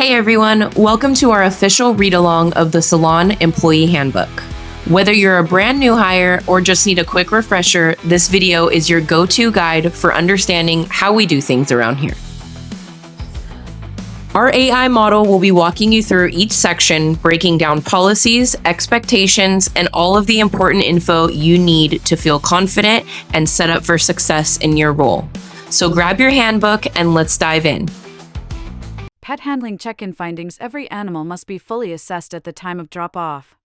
Hi everyone, welcome to our official read-along of the Salon Employee Handbook. Whether you're a brand new hire or just need a quick refresher, this video is your go-to guide for understanding how we do things around here. Our AI model will be walking you through each section, breaking down policies, expectations, and all of the important info you need to feel confident and set up for success in your role. So grab your handbook and let's dive in. Pet handling check-in findings. Every animal must be fully assessed at the time of drop-off.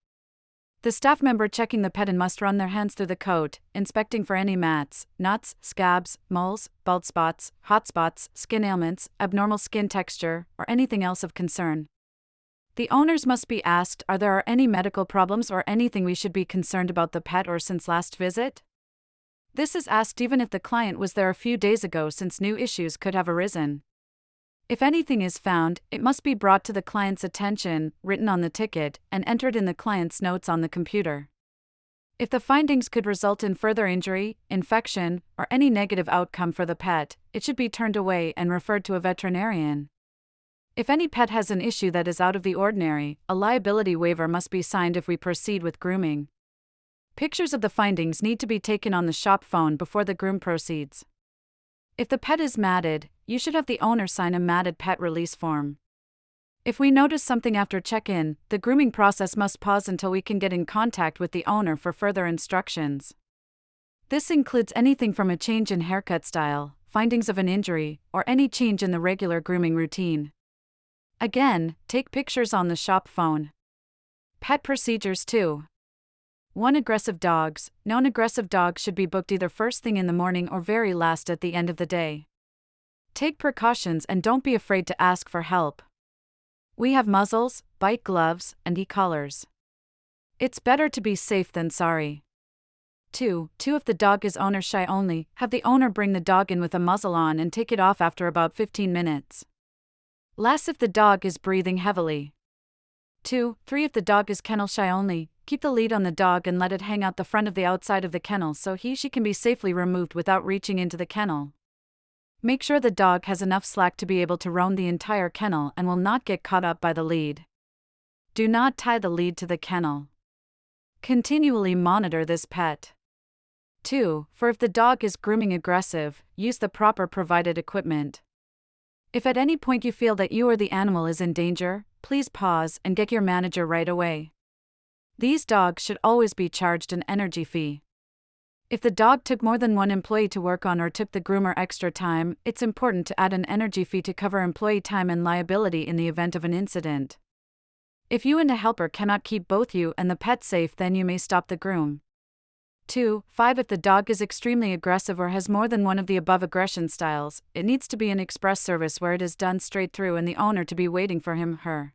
The staff member checking the pet in must run their hands through the coat, inspecting for any mats, knots, scabs, moles, bald spots, hot spots, skin ailments, abnormal skin texture, or anything else of concern. The owners must be asked, are there any medical problems or anything we should be concerned about the pet or since last visit? This is asked even if the client was there a few days ago, since new issues could have arisen. If anything is found, it must be brought to the client's attention, written on the ticket, and entered in the client's notes on the computer. If the findings could result in further injury, infection, or any negative outcome for the pet, it should be turned away and referred to a veterinarian. If any pet has an issue that is out of the ordinary, a liability waiver must be signed if we proceed with grooming. Pictures of the findings need to be taken on the shop phone before the groom proceeds. If the pet is matted, you should have the owner sign a matted pet release form. If we notice something after check-in, the grooming process must pause until we can get in contact with the owner for further instructions. This includes anything from a change in haircut style, findings of an injury, or any change in the regular grooming routine. Again, take pictures on the shop phone. Pet procedures 2. 1. Aggressive dogs. Known aggressive dogs should be booked either first thing in the morning or very last at the end of the day. Take precautions and don't be afraid to ask for help. We have muzzles, bite gloves, and e-collars. It's better to be safe than sorry. 2. If the dog is owner shy only, have the owner bring the dog in with a muzzle on and take it off after about 15 minutes. Last, if the dog is breathing heavily. 3. If the dog is kennel shy only, keep the lead on the dog and let it hang out the front of the outside of the kennel so she can be safely removed without reaching into the kennel. Make sure the dog has enough slack to be able to roam the entire kennel and will not get caught up by the lead. Do not tie the lead to the kennel. Continually monitor this pet. 2. If the dog is grooming aggressive, use the proper provided equipment. If at any point you feel that you or the animal is in danger, please pause and get your manager right away. These dogs should always be charged an energy fee. If the dog took more than one employee to work on or took the groomer extra time, it's important to add an energy fee to cover employee time and liability in the event of an incident. If you and a helper cannot keep both you and the pet safe, then you may stop the groom. 5. If the dog is extremely aggressive or has more than one of the above aggression styles, it needs to be an express service where it is done straight through and the owner to be waiting for him/her.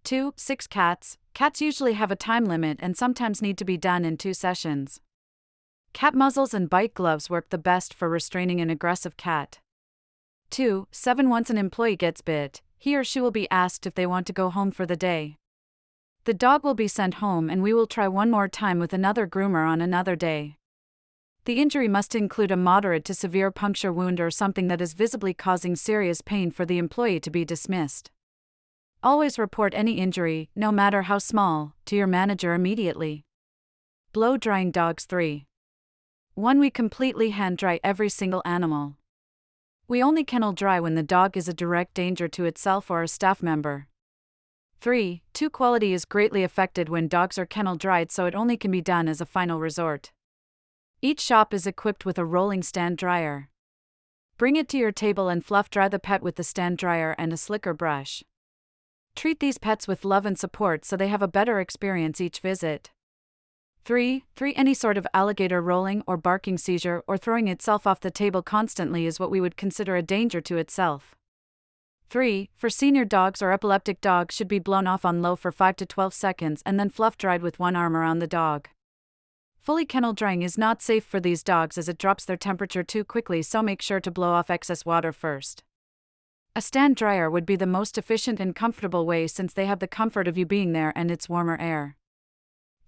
6. Cats. Cats usually have a time limit and sometimes need to be done in 2 sessions. Cat muzzles and bite gloves work the best for restraining an aggressive cat. 7. Once an employee gets bit, he or she will be asked if they want to go home for the day. The dog will be sent home and we will try one more time with another groomer on another day. The injury must include a moderate to severe puncture wound or something that is visibly causing serious pain for the employee to be dismissed. Always report any injury, no matter how small, to your manager immediately. Blow drying dogs. 3. 1. We completely hand dry every single animal. We only kennel dry when the dog is a direct danger to itself or a staff member. 3. Quality is greatly affected when dogs are kennel dried, so it only can be done as a final resort. Each shop is equipped with a rolling stand dryer. Bring it to your table and fluff dry the pet with the stand dryer and a slicker brush. Treat these pets with love and support so they have a better experience each visit. 3. Any sort of alligator rolling or barking seizure or throwing itself off the table constantly is what we would consider a danger to itself. 3. For senior dogs or epileptic dogs should be blown off on low for 5 to 12 seconds and then fluff dried with one arm around the dog. Fully kennel drying is not safe for these dogs as it drops their temperature too quickly, so make sure to blow off excess water first. A stand dryer would be the most efficient and comfortable way since they have the comfort of you being there and it's warmer air.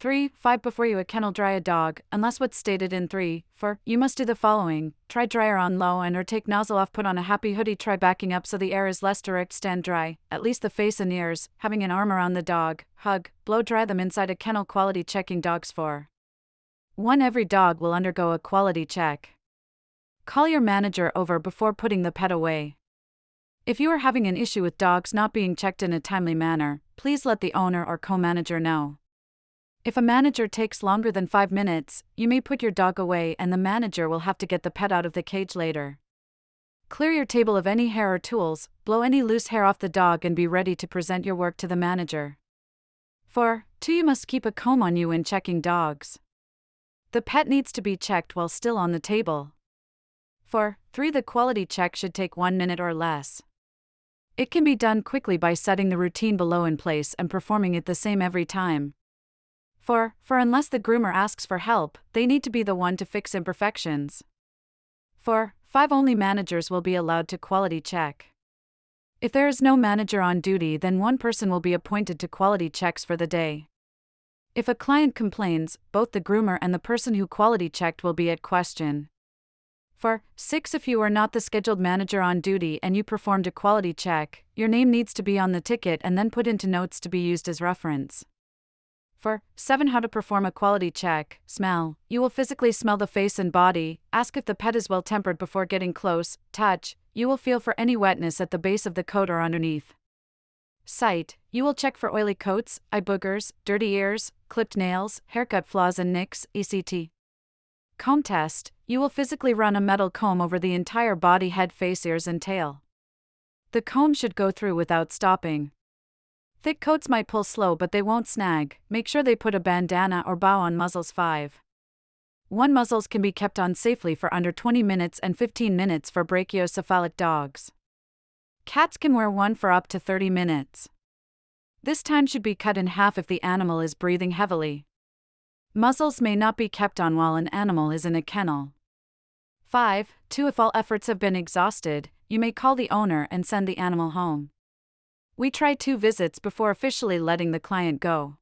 3. 5. Before you kennel dry a dog, unless what's stated in 3. 4. You must do the following: try dryer on low and or take nozzle off, put on a happy hoodie, try backing up so the air is less direct, stand dry, at least the face and ears, having an arm around the dog, hug, blow dry them inside a kennel. Quality checking dogs. 4. 1. Every dog will undergo a quality check. Call your manager over before putting the pet away. If you are having an issue with dogs not being checked in a timely manner, please let the owner or co-manager know. If a manager takes longer than 5 minutes, you may put your dog away and the manager will have to get the pet out of the cage later. Clear your table of any hair or tools, blow any loose hair off the dog and be ready to present your work to the manager. 4. 2. You must keep a comb on you when checking dogs. The pet needs to be checked while still on the table. 4. 3. The quality check should take 1 minute or less. It can be done quickly by setting the routine below in place and performing it the same every time. 4. Unless the groomer asks for help, they need to be the one to fix imperfections. 4. 5. Only managers will be allowed to quality check. If there is no manager on duty, then one person will be appointed to quality checks for the day. If a client complains, both the groomer and the person who quality checked will be at question. 4. 6. If you are not the scheduled manager on duty and you performed a quality check, your name needs to be on the ticket and then put into notes to be used as reference. 4. 7. How to perform a quality check. Smell. You will physically smell the face and body, ask if the pet is well tempered before getting close. Touch. You will feel for any wetness at the base of the coat or underneath. Sight. You will check for oily coats, eye boogers, dirty ears, clipped nails, haircut flaws and nicks, etc. Comb test. You will physically run a metal comb over the entire body, head, face, ears and tail. The comb should go through without stopping. Thick coats might pull slow but they won't snag. Make sure they put a bandana or bow on muzzles. 5. 1. Muzzles can be kept on safely for under 20 minutes and 15 minutes for brachiocephalic dogs. Cats can wear one for up to 30 minutes. This time should be cut in half if the animal is breathing heavily. Muzzles may not be kept on while an animal is in a kennel. 5. 2. If all efforts have been exhausted, you may call the owner and send the animal home. We try 2 visits before officially letting the client go.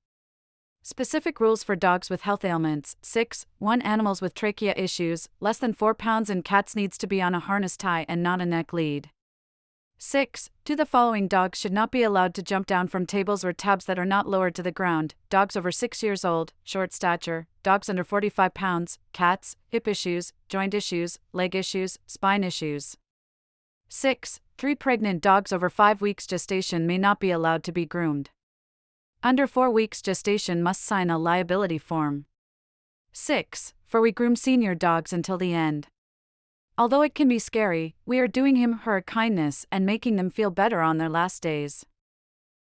Specific rules for dogs with health ailments. 6. 1. Animals with trachea issues, less than 4 pounds and cats needs to be on a harness tie and not a neck lead. 6. 2. The following dogs should not be allowed to jump down from tables or tabs that are not lowered to the ground: dogs over 6 years old, short stature, dogs under 45 pounds, cats, hip issues, joint issues, leg issues, spine issues. 6. 3. Pregnant dogs over 5 weeks gestation may not be allowed to be groomed. Under 4 weeks gestation must sign a liability form. 6. For we groom senior dogs until the end. Although it can be scary, we are doing him her a kindness and making them feel better on their last days.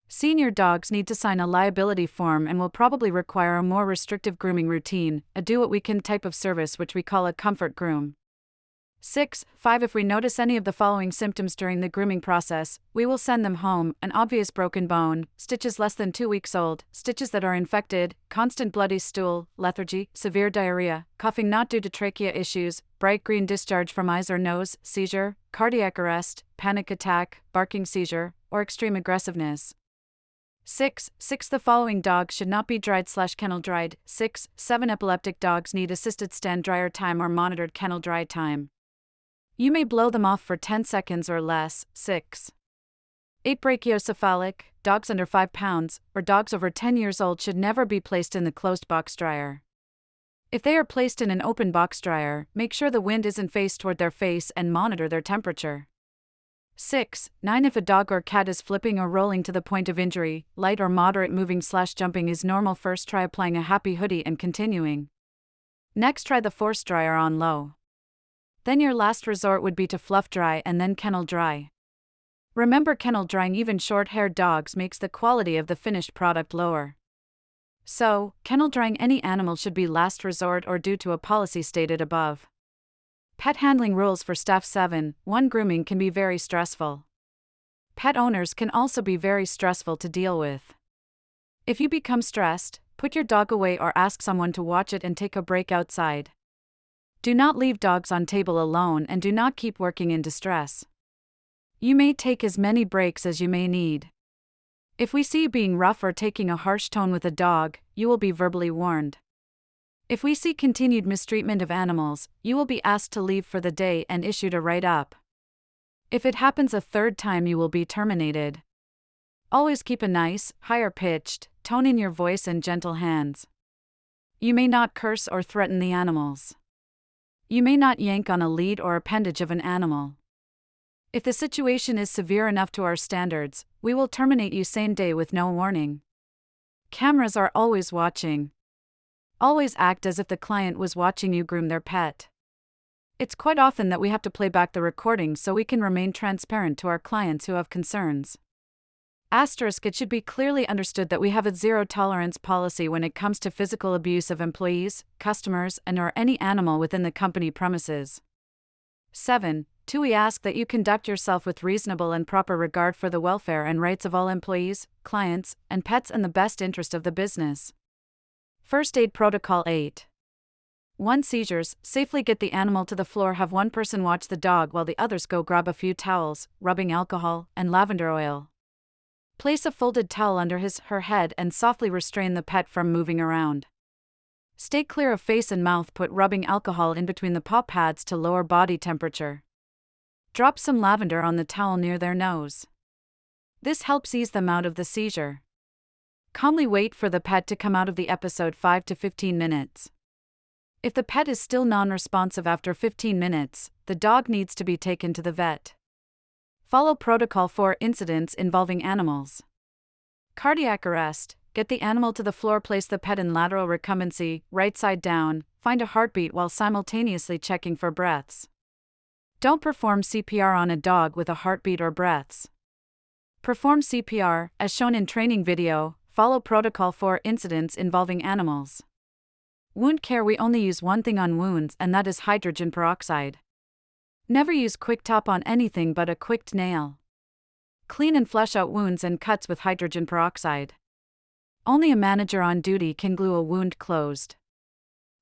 Senior dogs need to sign a liability form and will probably require a more restrictive grooming routine, a do-what-we-can type of service which we call a comfort groom. 6. 5. If we notice any of the following symptoms during the grooming process, we will send them home: an obvious broken bone, stitches less than 2 weeks old, stitches that are infected, constant bloody stool, lethargy, severe diarrhea, coughing not due to trachea issues, bright green discharge from eyes or nose, seizure, cardiac arrest, panic attack, barking seizure, or extreme aggressiveness. 6. The following dogs should not be dried/kennel dried. 6. 7. Epileptic dogs need assisted stand dryer time or monitored kennel dry time. You may blow them off for 10 seconds or less. 6. 8. Brachiocephalic dogs under 5 pounds or dogs over 10 years old should never be placed in the closed box dryer. If they are placed in an open box dryer, make sure the wind isn't faced toward their face and monitor their temperature. 6. 9. If a dog or cat is flipping or rolling to the point of injury, light or moderate moving/jumping is normal. First try applying a happy hoodie and continuing. Next try the force dryer on low. Then your last resort would be to fluff dry and then kennel dry. Remember, kennel drying even short-haired dogs makes the quality of the finished product lower. So, kennel drying any animal should be last resort or due to a policy stated above. Pet handling rules for staff. 7. 1. Grooming can be very stressful. Pet owners can also be very stressful to deal with. If you become stressed, put your dog away or ask someone to watch it and take a break outside. Do not leave dogs on table alone and do not keep working in distress. You may take as many breaks as you may need. If we see you being rough or taking a harsh tone with a dog, you will be verbally warned. If we see continued mistreatment of animals, you will be asked to leave for the day and issued a write-up. If it happens a third time, you will be terminated. Always keep a nice, higher-pitched tone in your voice and gentle hands. You may not curse or threaten the animals. You may not yank on a lead or appendage of an animal. If the situation is severe enough to our standards, we will terminate you same day with no warning. Cameras are always watching. Always act as if the client was watching you groom their pet. It's quite often that we have to play back the recording so we can remain transparent to our clients who have concerns. Asterisk, it should be clearly understood that we have a zero-tolerance policy when it comes to physical abuse of employees, customers, and/or any animal within the company premises. 7. 2. We ask that you conduct yourself with reasonable and proper regard for the welfare and rights of all employees, clients, and pets and the best interest of the business. First Aid Protocol 8. 1. Seizures. Safely get the animal to the floor. Have one person watch the dog while the others go grab a few towels, rubbing alcohol, and lavender oil. Place a folded towel under her head and softly restrain the pet from moving around. Stay clear of face and mouth. Put rubbing alcohol in between the paw pads to lower body temperature. Drop some lavender on the towel near their nose. This helps ease them out of the seizure. Calmly wait for the pet to come out of the episode 5 to 15 minutes. If the pet is still non-responsive after 15 minutes, the dog needs to be taken to the vet. Follow Protocol 4. Incidents involving animals. Cardiac arrest. Get the animal to the floor. Place the pet in lateral recumbency, right side down. Find a heartbeat while simultaneously checking for breaths. Don't perform CPR on a dog with a heartbeat or breaths. Perform CPR, as shown in training video. Follow Protocol 4. Incidents involving animals. Wound care. We only use one thing on wounds, and that is hydrogen peroxide. Never use quick top on anything but a quick nail. Clean and flush out wounds and cuts with hydrogen peroxide. Only a manager on duty can glue a wound closed.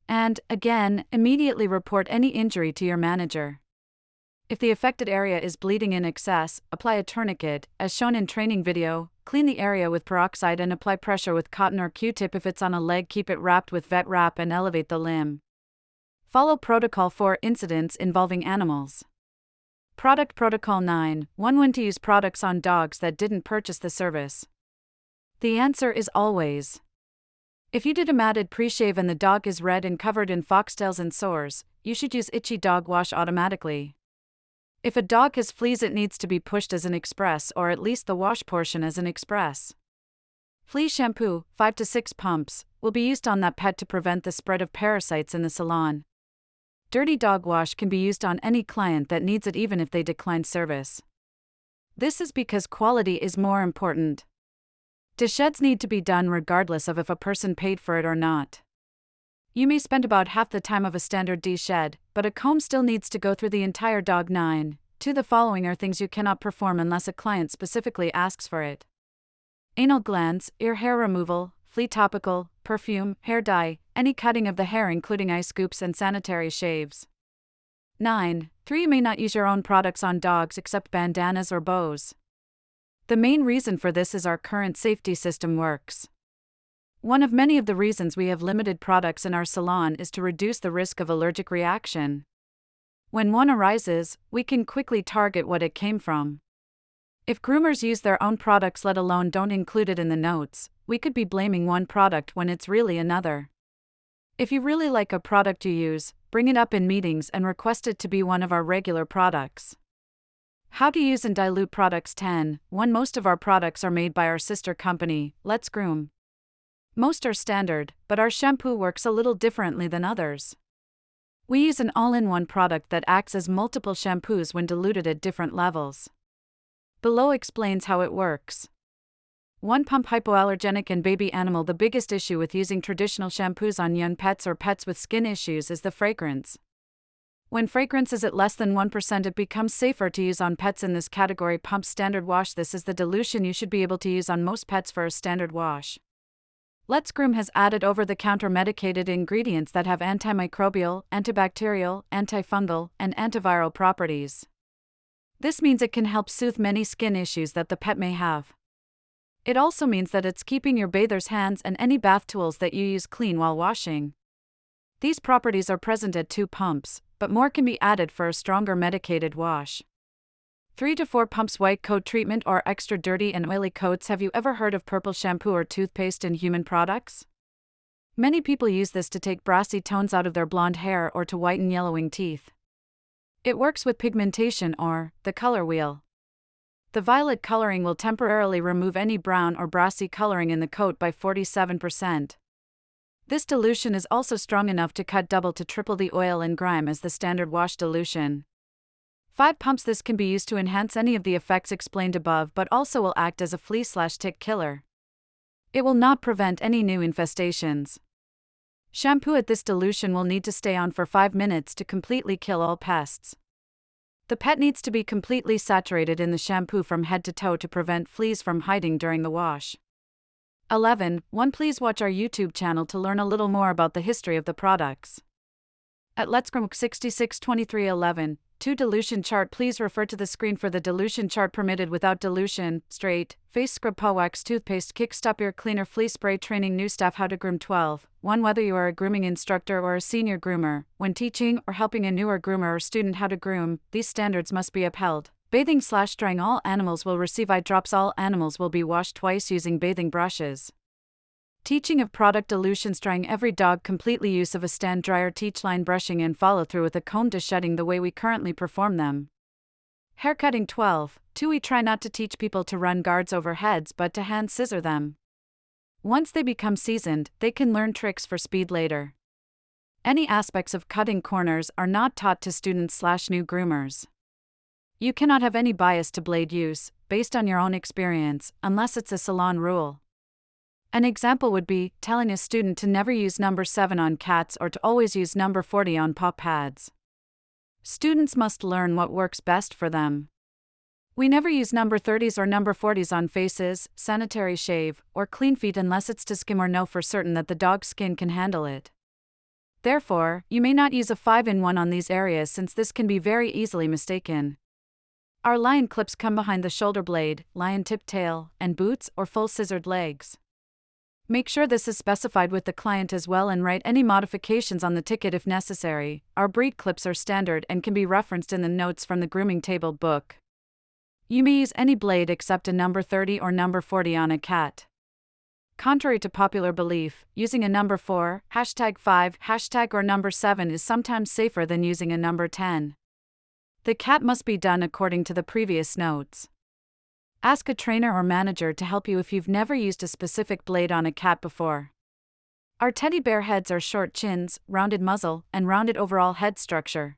And, again, immediately report any injury to your manager. If the affected area is bleeding in excess, apply a tourniquet, as shown in training video. Clean the area with peroxide and apply pressure with cotton or Q-tip. If it's on a leg, keep it wrapped with vet wrap and elevate the limb. Follow Protocol 4. Incidents involving animals. Product Protocol 9. 1. When to use products on dogs that didn't purchase the service. The answer is always. If you did a matted pre-shave and the dog is red and covered in foxtails and sores, you should use Itchy Dog Wash automatically. If a dog has fleas, it needs to be pushed as an express, or at least the wash portion as an express. Flea shampoo, 5 to 6 pumps, will be used on that pet to prevent the spread of parasites in the salon. Dirty Dog Wash can be used on any client that needs it even if they decline service. This is because quality is more important. Desheds need to be done regardless of if a person paid for it or not. You may spend about half the time of a standard deshed, but a comb still needs to go through the entire dog. 9. 2. The following are things you cannot perform unless a client specifically asks for it. Anal glands, ear hair removal, flea topical, perfume, hair dye, any cutting of the hair including eye scoops and sanitary shaves. 9. 3. You may not use your own products on dogs except bandanas or bows. The main reason for this is our current safety system works. One of many of the reasons we have limited products in our salon is to reduce the risk of allergic reaction. When one arises, we can quickly target what it came from. If groomers use their own products, let alone don't include it in the notes, we could be blaming one product when it's really another. If you really like a product you use, bring it up in meetings and request it to be one of our regular products. How to use and dilute products. 10. 1. Most of our products are made by our sister company, Let's Groom. Most are standard, but our shampoo works a little differently than others. We use an all-in-one product that acts as multiple shampoos when diluted at different levels. Below explains how it works. 1. Pump hypoallergenic and baby animal. The biggest issue with using traditional shampoos on young pets or pets with skin issues is the fragrance. When fragrance is at less than 1%, it becomes safer to use on pets in this category. Pump standard wash. This is the dilution you should be able to use on most pets for a standard wash. Let's Groom has added over-the-counter medicated ingredients that have antimicrobial, antibacterial, antifungal, and antiviral properties. This means it can help soothe many skin issues that the pet may have. It also means that it's keeping your bather's hands and any bath tools that you use clean while washing. These properties are present at 2 pumps, but more can be added for a stronger medicated wash. 3 to 4 pumps white coat treatment or extra dirty and oily coats. Have you ever heard of purple shampoo or toothpaste in human products? Many people use this to take brassy tones out of their blonde hair or to whiten yellowing teeth. It works with pigmentation or the color wheel. The violet coloring will temporarily remove any brown or brassy coloring in the coat by 47%. This dilution is also strong enough to cut double to triple the oil and grime as the standard wash dilution. 5 pumps. This can be used to enhance any of the effects explained above, but also will act as a flea/tick killer. It will not prevent any new infestations. Shampoo at this dilution will need to stay on for 5 minutes to completely kill all pests. The pet needs to be completely saturated in the shampoo from head to toe to prevent fleas from hiding during the wash. 11. Please watch our YouTube channel to learn a little more about the history of the products. At Let's Grow 662311, 2 dilution chart. Please refer to the screen for the dilution chart. Permitted without dilution, straight, face scrub, paw wax, toothpaste, kick, stop, ear cleaner, flea spray. Training new staff how to groom. 12. 1. Whether you are a grooming instructor or a senior groomer, when teaching or helping a newer groomer or student how to groom, these standards must be upheld. Bathing/drying. All animals will receive eye drops. All animals will be washed twice using bathing brushes. Teaching of product dilutions. Drying every dog completely. Use of a stand dryer. Teach line brushing and follow through with a comb to shedding the way we currently perform them. Haircutting. 12. 2. We try not to teach people to run guards over heads but to hand scissor them. Once they become seasoned, they can learn tricks for speed later. Any aspects of cutting corners are not taught to students/new groomers. You cannot have any bias to blade use, based on your own experience, unless it's a salon rule. An example would be telling a student to never use number 7 on cats or to always use number 40 on paw pads. Students must learn what works best for them. We never use number 30s or number 40s on faces, sanitary shave, or clean feet unless it's to skim or know for certain that the dog's skin can handle it. Therefore, you may not use a 5-in-1 on these areas since this can be very easily mistaken. Our lion clips come behind the shoulder blade, lion tip tail, and boots or full scissored legs. Make sure this is specified with the client as well and write any modifications on the ticket if necessary. Our breed clips are standard and can be referenced in the notes from the grooming table book. You may use any blade except a number 30 or number 40 on a cat. Contrary to popular belief, using a number 4, #5, or number 7 is sometimes safer than using a number 10. The cat must be done according to the previous notes. Ask a trainer or manager to help you if you've never used a specific blade on a cat before. Our teddy bear heads are short chins, rounded muzzle, and rounded overall head structure.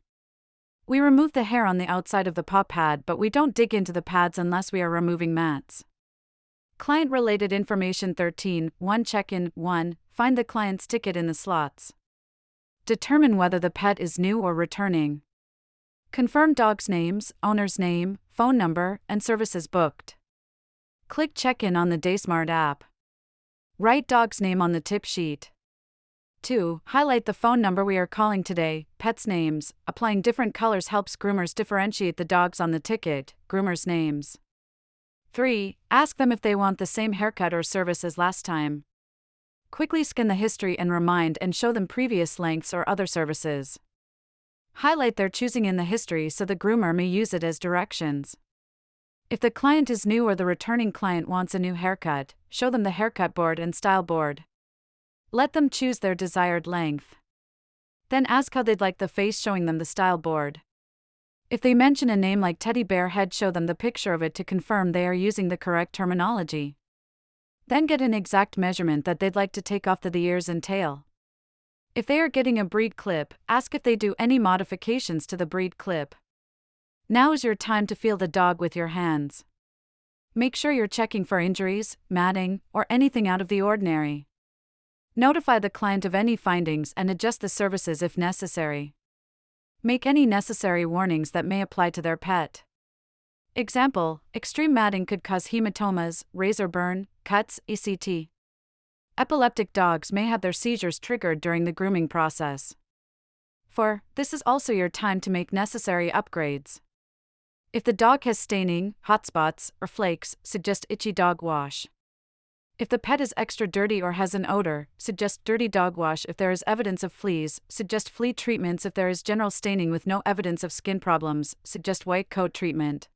We remove the hair on the outside of the paw pad, but we don't dig into the pads unless we are removing mats. Client-related information. 13. 1. Check-in. 1. Find the client's ticket in the slots. Determine whether the pet is new or returning. Confirm dog's names, owner's name, phone number, and services booked. Click Check-in on the DaySmart app. Write dog's name on the tip sheet. 2. Highlight the phone number we are calling today. Pets' names. Applying different colors helps groomers differentiate the dogs on the ticket. Groomers' names. 3. Ask them if they want the same haircut or service as last time. Quickly scan the history and remind and show them previous lengths or other services. Highlight their choosing in the history so the groomer may use it as directions. If the client is new or the returning client wants a new haircut, show them the haircut board and style board. Let them choose their desired length. Then ask how they'd like the face, showing them the style board. If they mention a name like teddy bear head, show them the picture of it to confirm they are using the correct terminology. Then get an exact measurement that they'd like to take off the ears and tail. If they are getting a breed clip, ask if they do any modifications to the breed clip. Now is your time to feel the dog with your hands. Make sure you're checking for injuries, matting, or anything out of the ordinary. Notify the client of any findings and adjust the services if necessary. Make any necessary warnings that may apply to their pet. Example: extreme matting could cause hematomas, razor burn, cuts, etc. Epileptic dogs may have their seizures triggered during the grooming process. 4. This is also your time to make necessary upgrades. If the dog has staining, hot spots, or flakes, suggest itchy dog wash. If the pet is extra dirty or has an odor, suggest dirty dog wash. If there is evidence of fleas, suggest flea treatments. If there is general staining with no evidence of skin problems, suggest white coat treatment.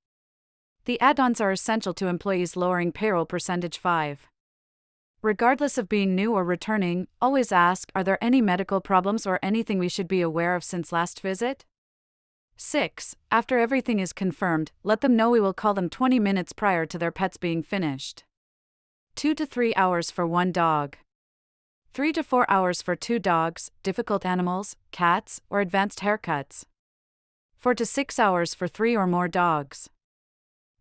The add-ons are essential to employees lowering payroll percentage 5. Regardless of being new or returning, always ask, are there any medical problems or anything we should be aware of since last visit? 6. After everything is confirmed, let them know we will call them 20 minutes prior to their pets being finished. 2 to 3 hours for one dog. 3 to 4 hours for 2 dogs, difficult animals, cats, or advanced haircuts. 4 to 6 hours for 3 or more dogs.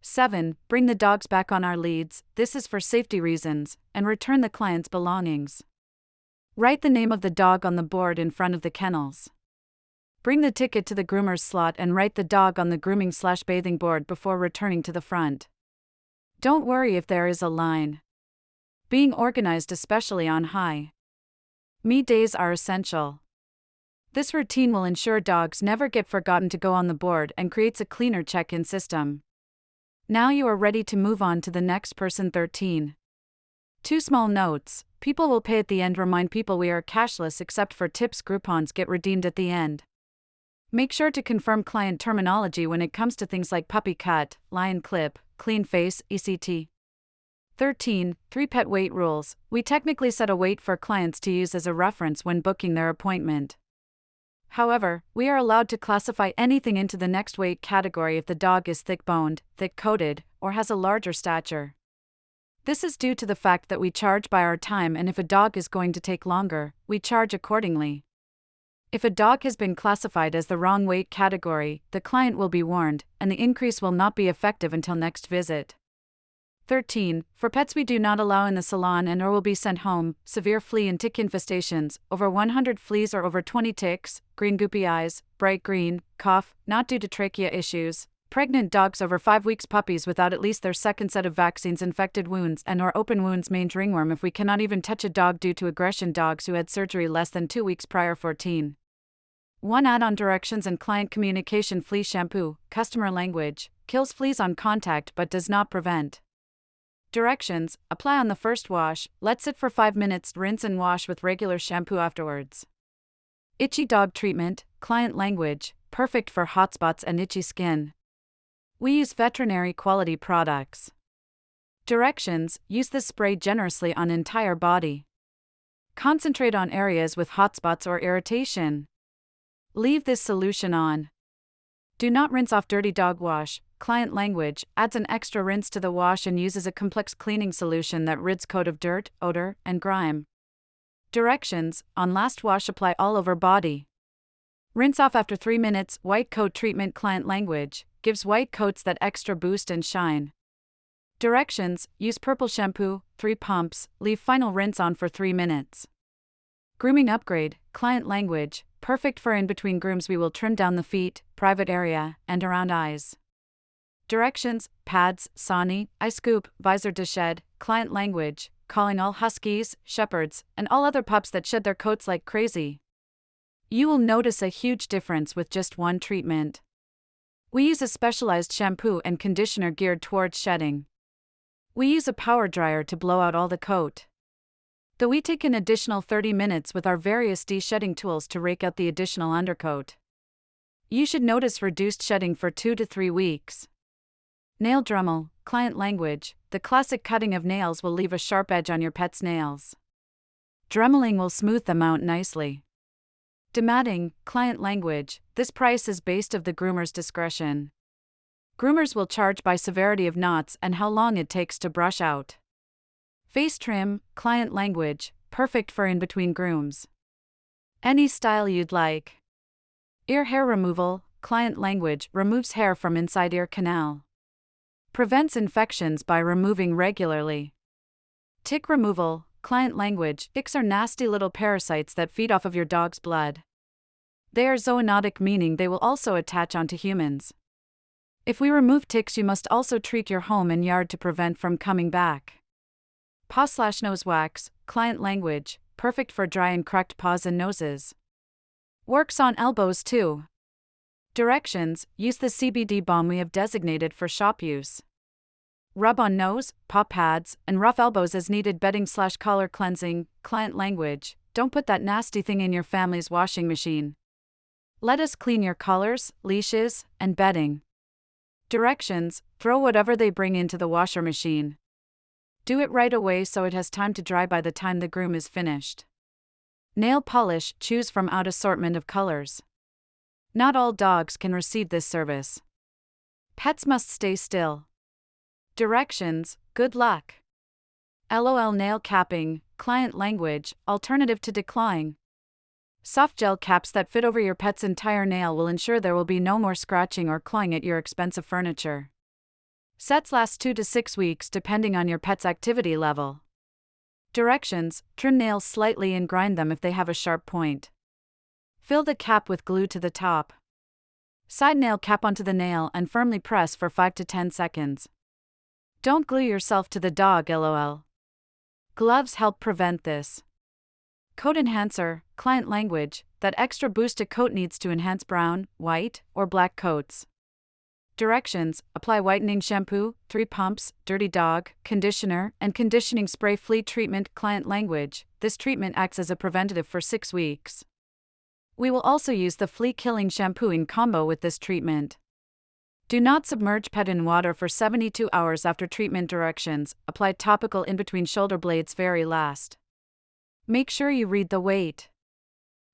7. Bring the dogs back on our leads, this is for safety reasons, and return the client's belongings. Write the name of the dog on the board in front of the kennels. Bring the ticket to the groomer's slot and write the dog on the grooming/bathing board before returning to the front. Don't worry if there is a line. Being organized, especially on high me days, are essential. This routine will ensure dogs never get forgotten to go on the board and creates a cleaner check-in system. Now you are ready to move on to the next person. 13. 2 small notes. People will pay at the end. Remind people we are cashless except for tips. Groupons get redeemed at the end. Make sure to confirm client terminology when it comes to things like puppy cut, lion clip, clean face, etc. 13. 3 pet weight rules. We technically set a weight for clients to use as a reference when booking their appointment. However, we are allowed to classify anything into the next weight category if the dog is thick-boned, thick-coated, or has a larger stature. This is due to the fact that we charge by our time, and if a dog is going to take longer, we charge accordingly. If a dog has been classified as the wrong weight category, the client will be warned, and the increase will not be effective until next visit. 13. For pets we do not allow in the salon and or will be sent home, severe flea and tick infestations, over 100 fleas or over 20 ticks, green goopy eyes, bright green, cough, not due to trachea issues, pregnant dogs over 5 weeks, puppies without at least their second set of vaccines, infected wounds and or open wounds, mange ringworm. If we cannot even touch a dog due to aggression, dogs who had surgery less than 2 weeks prior. 14. 1 add-on directions and client communication. Flea shampoo, customer language, kills fleas on contact but does not prevent. Directions: apply on the first wash, let sit for 5 minutes, rinse and wash with regular shampoo afterwards. Itchy dog treatment, client language, perfect for hot spots and itchy skin. We use veterinary quality products. Directions: use this spray generously on entire body. Concentrate on areas with hot spots or irritation. Leave this solution on. Do not rinse off dirty dog wash. Client language adds an extra rinse to the wash and uses a complex cleaning solution that rids coat of dirt, odor, and grime. Directions: on last wash, apply all over body. Rinse off after 3 minutes. White coat treatment. Client language gives white coats that extra boost and shine. Directions: use purple shampoo, 3 pumps, leave final rinse on for 3 minutes. Grooming upgrade. Client language perfect for in between grooms. We will trim down the feet, private area, and around eyes. Directions: pads, sawney, eye scoop, visor to shed. Client language calling all huskies, shepherds, and all other pups that shed their coats like crazy. You will notice a huge difference with just one treatment. We use a specialized shampoo and conditioner geared towards shedding. We use a power dryer to blow out all the coat. Though we take an additional 30 minutes with our various de-shedding tools to rake out the additional undercoat. You should notice reduced shedding for 2 to 3 weeks. Nail Dremel, client language, the classic cutting of nails will leave a sharp edge on your pet's nails. Dremeling will smooth them out nicely. Dematting, client language, this price is based of the groomer's discretion. Groomers will charge by severity of knots and how long it takes to brush out. Face trim, client language, perfect for in-between grooms. Any style you'd like. Ear hair removal, client language, removes hair from inside ear canal. Prevents infections by removing regularly. Tick removal, client language, ticks are nasty little parasites that feed off of your dog's blood. They are zoonotic, meaning they will also attach onto humans. If we remove ticks, you must also treat your home and yard to prevent from coming back. Paw/nose wax, client language, perfect for dry and cracked paws and noses. Works on elbows too. Directions: use the CBD balm we have designated for shop use. rub on nose, paw pads, and rough elbows as needed. Bedding/collar cleansing, client language. Don't put that nasty thing in your family's washing machine. Let us clean your collars, leashes, and bedding. Directions: throw whatever they bring into the washer machine. Do it right away so it has time to dry by the time the groom is finished. Nail polish: choose from out assortment of colors. Not all dogs can receive this service. Pets must stay still. Directions: good luck. LOL. Nail capping, client language, alternative to declawing. Soft gel caps that fit over your pet's entire nail will ensure there will be no more scratching or clawing at your expensive furniture. Sets last 2 to 6 weeks depending on your pet's activity level. Directions: trim nails slightly and grind them if they have a sharp point. Fill the cap with glue to the top. Side nail cap onto the nail and firmly press for 5 to 10 seconds. Don't glue yourself to the dog, lol. Gloves help prevent this. Coat enhancer, client language, that extra boost a coat needs to enhance brown, white, or black coats. Directions: apply whitening shampoo, 3 pumps, dirty dog, conditioner, and conditioning spray. Flea treatment, client language, this treatment acts as a preventative for 6 weeks. We will also use the flea-killing shampoo in combo with this treatment. Do not submerge pet in water for 72 hours after treatment. Directions: apply topical in between shoulder blades very last. Make sure you read the weight.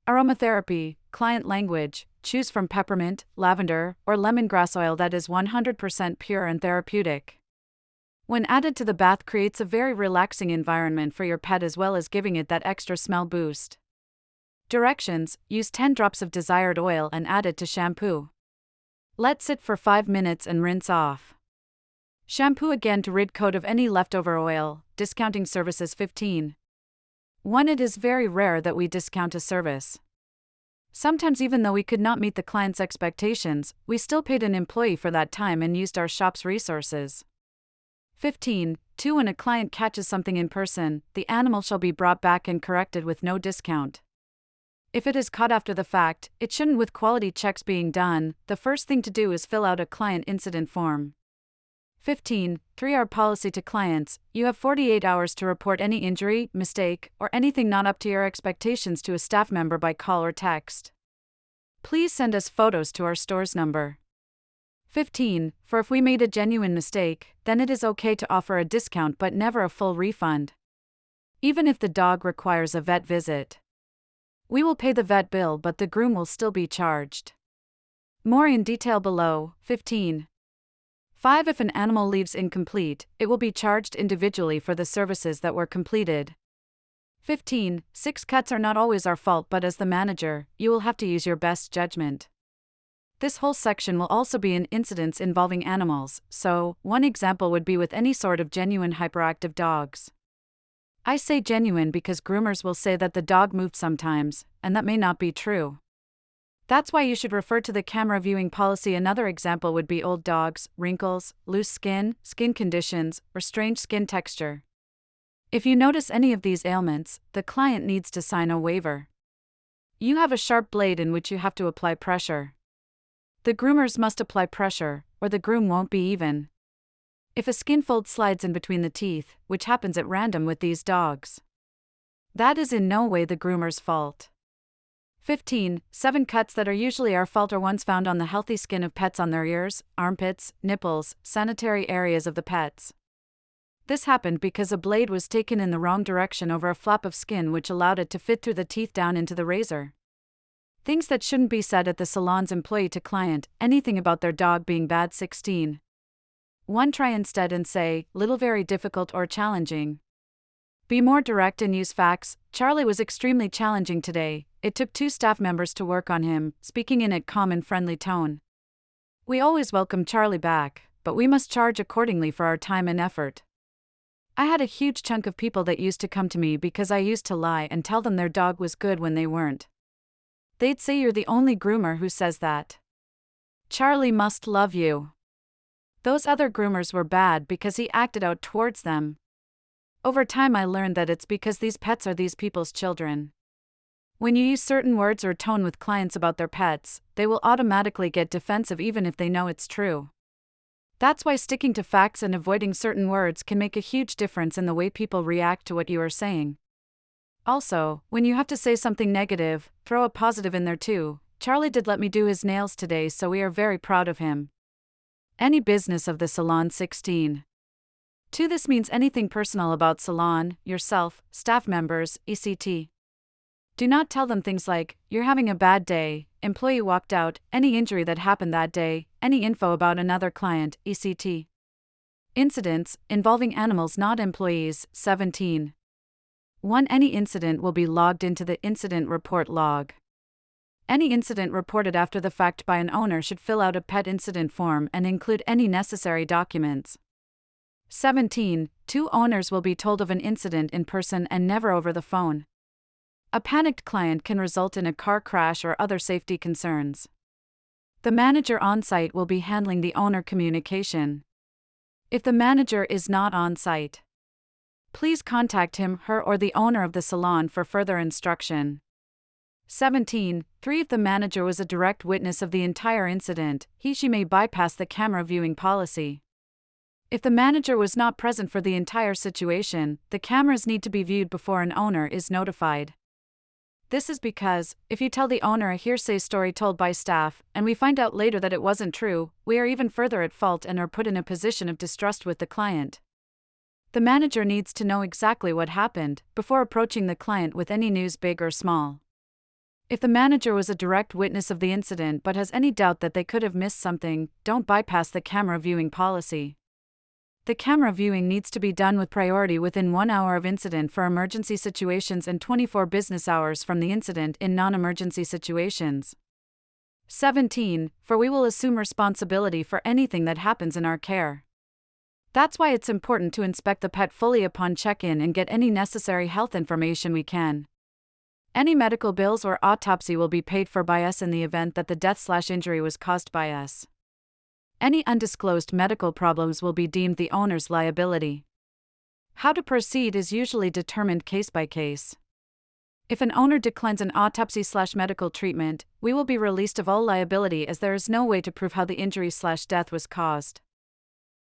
Aromatherapy, client language, choose from peppermint, lavender, or lemongrass oil that is 100% pure and therapeutic. When added to the bath, creates a very relaxing environment for your pet as well as giving it that extra smell boost. Directions: use 10 drops of desired oil and add it to shampoo. Let sit for 5 minutes and rinse off. Shampoo again to rid coat of any leftover oil. Discounting services 15. 1. It is very rare that we discount a service. Sometimes, even though we could not meet the client's expectations, we still paid an employee for that time and used our shop's resources. 15. 2. When a client catches something in person, the animal shall be brought back and corrected with no discount. If it is caught after the fact, it shouldn't. With quality checks being done, the first thing to do is fill out a client incident form. 15. 3. Our policy to clients: you have 48 hours to report any injury, mistake, or anything not up to your expectations to a staff member by call or text. Please send us photos to our store's number. 15. For if we made a genuine mistake, then it is okay to offer a discount but never a full refund. Even if the dog requires a vet visit. We will pay the vet bill but the groom will still be charged. More in detail below. 15. 5. If an animal leaves incomplete, it will be charged individually for the services that were completed. 15. 6. Cuts are not always our fault, but as the manager, you will have to use your best judgment. This whole section will also be in incidents involving animals, so, one example would be with any sort of genuine hyperactive dogs. I say genuine because groomers will say that the dog moved sometimes, and that may not be true. That's why you should refer to the camera viewing policy. Another example would be old dogs, wrinkles, loose skin, skin conditions, or strange skin texture. If you notice any of these ailments, the client needs to sign a waiver. You have a sharp blade in which you have to apply pressure. The groomers must apply pressure, or the groom won't be even. If a skin fold slides in between the teeth, which happens at random with these dogs, that is in no way the groomer's fault. 15. 7. Cuts that are usually our fault are ones found on the healthy skin of pets, on their ears, armpits, nipples, sanitary areas of the pets. This happened because a blade was taken in the wrong direction over a flap of skin which allowed it to fit through the teeth down into the razor. Things that shouldn't be said at the salon's employee to client: anything about their dog being bad. 16. 1. Try instead and say, little, very difficult, or challenging. Be more direct and use facts. Charlie was extremely challenging today. It took 2 staff members to work on him, speaking in a calm and friendly tone. We always welcome Charlie back, but we must charge accordingly for our time and effort. I had a huge chunk of people that used to come to me because I used to lie and tell them their dog was good when they weren't. They'd say, you're the only groomer who says that. Charlie must love you. Those other groomers were bad because he acted out towards them. Over time I learned that it's because these pets are these people's children. When you use certain words or tone with clients about their pets, they will automatically get defensive even if they know it's true. That's why sticking to facts and avoiding certain words can make a huge difference in the way people react to what you are saying. Also, when you have to say something negative, throw a positive in there too. Charlie did let me do his nails today, so we are very proud of him. Any business of the Salon 16. 2. This means anything personal about Salon, yourself, staff members, etc. Do not tell them things like, you're having a bad day, employee walked out, any injury that happened that day, any info about another client, etc. Incidents involving animals not employees. 17. 1. Any incident will be logged into the incident report log. Any incident reported after the fact by an owner should fill out a pet incident form and include any necessary documents. 17. 2. Owners will be told of an incident in person and never over the phone. A panicked client can result in a car crash or other safety concerns. The manager on site will be handling the owner communication. If the manager is not on site, please contact him, her, or the owner of the salon for further instruction. 17. 3. If the manager was a direct witness of the entire incident, he/she may bypass the camera viewing policy. If the manager was not present for the entire situation, the cameras need to be viewed before an owner is notified. This is because, if you tell the owner a hearsay story told by staff, and we find out later that it wasn't true, we are even further at fault and are put in a position of distrust with the client. The manager needs to know exactly what happened before approaching the client with any news, big or small. If the manager was a direct witness of the incident but has any doubt that they could have missed something, don't bypass the camera viewing policy. The camera viewing needs to be done with priority within 1 hour of incident for emergency situations and 24 business hours from the incident in non-emergency situations. 17. For we will assume responsibility for anything that happens in our care. That's why it's important to inspect the pet fully upon check-in and get any necessary health information we can. Any medical bills or autopsy will be paid for by us in the event that the death/injury was caused by us. Any undisclosed medical problems will be deemed the owner's liability. How to proceed is usually determined case by case. If an owner declines an autopsy/medical treatment, we will be released of all liability as there is no way to prove how the injury/death was caused.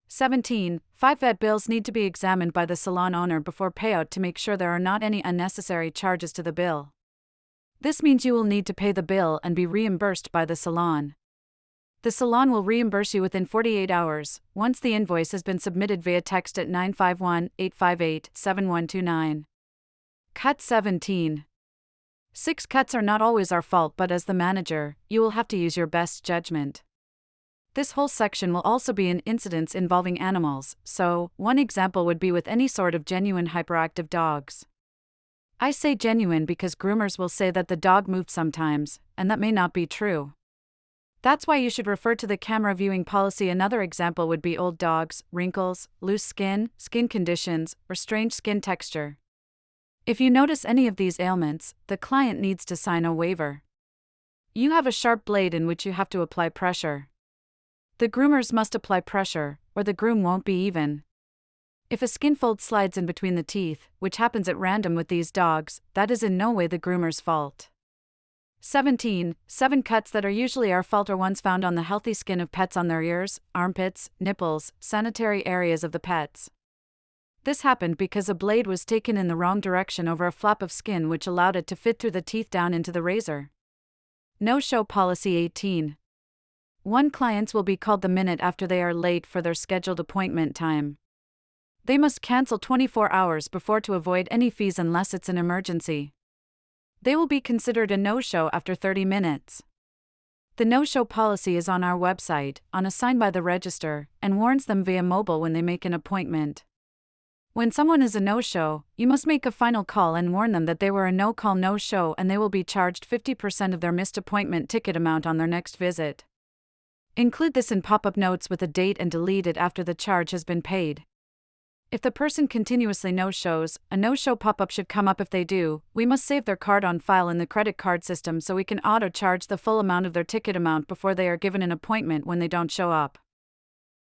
17. 5. Vet bills need to be examined by the salon owner before payout to make sure there are not any unnecessary charges to the bill. This means you will need to pay the bill and be reimbursed by the salon. The salon will reimburse you within 48 hours, once the invoice has been submitted via text at 951-858-7129. Cut 17. 6. Cuts are not always our fault, but as the manager, you will have to use your best judgment. This whole section will also be in incidents involving animals, so, one example would be with any sort of genuine hyperactive dogs. I say genuine because groomers will say that the dog moved sometimes, and that may not be true. That's why you should refer to the camera viewing policy. Another example would be old dogs, wrinkles, loose skin, skin conditions, or strange skin texture. If you notice any of these ailments, the client needs to sign a waiver. You have a sharp blade in which you have to apply pressure. The groomers must apply pressure, or the groom won't be even. If a skin fold slides in between the teeth, which happens at random with these dogs, that is in no way the groomer's fault. 17. 7. Cuts that are usually our fault are ones found on the healthy skin of pets on their ears, armpits, nipples, sanitary areas of the pets. This happened because a blade was taken in the wrong direction over a flap of skin which allowed it to fit through the teeth down into the razor. No-show policy. 18. 1. Clients will be called the minute after they are late for their scheduled appointment time. They must cancel 24 hours before to avoid any fees unless it's an emergency. They will be considered a no-show after 30 minutes. The no-show policy is on our website, on a sign by the register, and warns them via mobile when they make an appointment. When someone is a no-show, you must make a final call and warn them that they were a no-call no-show and they will be charged 50% of their missed appointment ticket amount on their next visit. Include this in pop-up notes with a date and delete it after the charge has been paid. If the person continuously no-shows, a no-show pop-up should come up. If they do, we must save their card on file in the credit card system so we can auto-charge the full amount of their ticket amount before they are given an appointment when they don't show up.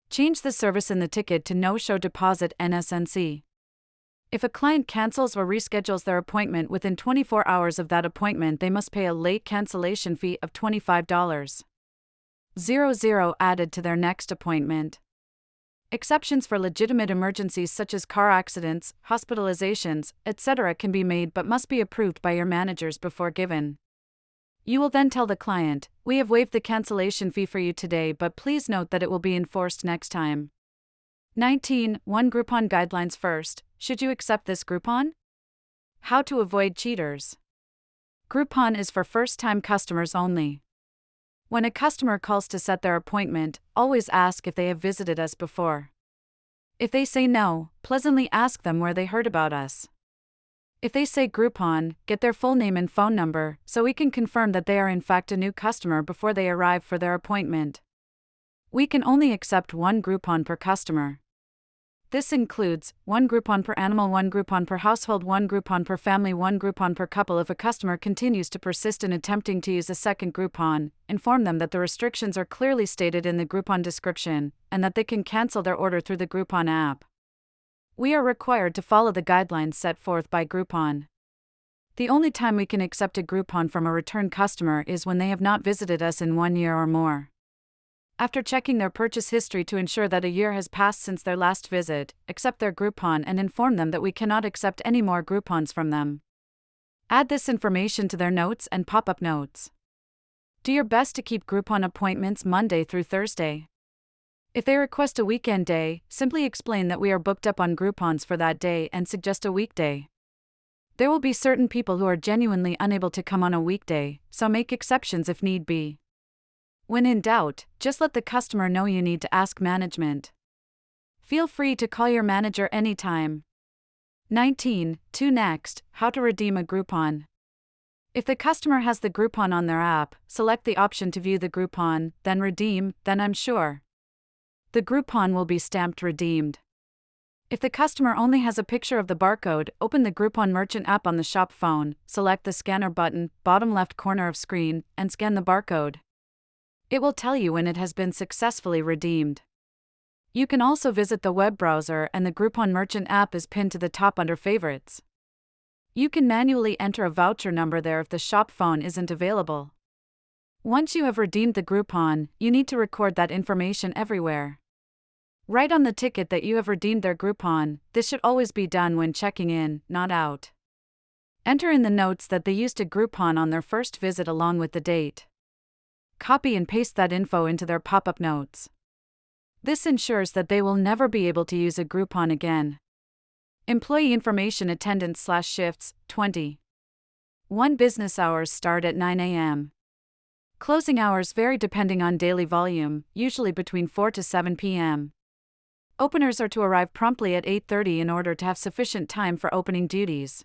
Change the service in the ticket to no-show deposit NSNC. If a client cancels or reschedules their appointment within 24 hours of that appointment, they must pay a late cancellation fee of $25. 00 added to their next appointment. Exceptions for legitimate emergencies such as car accidents, hospitalizations, etc. can be made but must be approved by your managers before given. You will then tell the client, "We have waived the cancellation fee for you today, but please note that it will be enforced next time." 19. 1 Groupon guidelines first. Should you accept this Groupon? How to avoid cheaters. Groupon is for first-time customers only. When a customer calls to set their appointment, always ask if they have visited us before. If they say no, pleasantly ask them where they heard about us. If they say Groupon, get their full name and phone number so we can confirm that they are in fact a new customer before they arrive for their appointment. We can only accept 1 Groupon per customer. This includes 1 Groupon per animal, 1 Groupon per household, 1 Groupon per family, 1 Groupon per couple. If a customer continues to persist in attempting to use a second Groupon, inform them that the restrictions are clearly stated in the Groupon description, and that they can cancel their order through the Groupon app. We are required to follow the guidelines set forth by Groupon. The only time we can accept a Groupon from a return customer is when they have not visited us in 1 year or more. After checking their purchase history to ensure that a year has passed since their last visit, accept their Groupon and inform them that we cannot accept any more Groupons from them. Add this information to their notes and pop-up notes. Do your best to keep Groupon appointments Monday through Thursday. If they request a weekend day, simply explain that we are booked up on Groupons for that day and suggest a weekday. There will be certain people who are genuinely unable to come on a weekday, so make exceptions if need be. When in doubt, just let the customer know you need to ask management. Feel free to call your manager anytime. 19. 2 Next, how to redeem a Groupon. If the customer has the Groupon on their app, select the option to view the Groupon, then redeem, then I'm sure. The Groupon will be stamped redeemed. If the customer only has a picture of the barcode, open the Groupon merchant app on the shop phone, select the scanner button, bottom left corner of screen, and scan the barcode. It will tell you when it has been successfully redeemed. You can also visit the web browser, and the Groupon merchant app is pinned to the top under Favorites. You can manually enter a voucher number there if the shop phone isn't available. Once you have redeemed the Groupon, you need to record that information everywhere. Write on the ticket that you have redeemed their Groupon. This should always be done when checking in, not out. Enter in the notes that they used a Groupon on their first visit along with the date. Copy and paste that info into their pop-up notes. This ensures that they will never be able to use a Groupon again. Employee information attendance/shifts, 20. 1 Business hours start at 9 a.m. Closing hours vary depending on daily volume, usually between 4 to 7 p.m. Openers are to arrive promptly at 8:30 in order to have sufficient time for opening duties.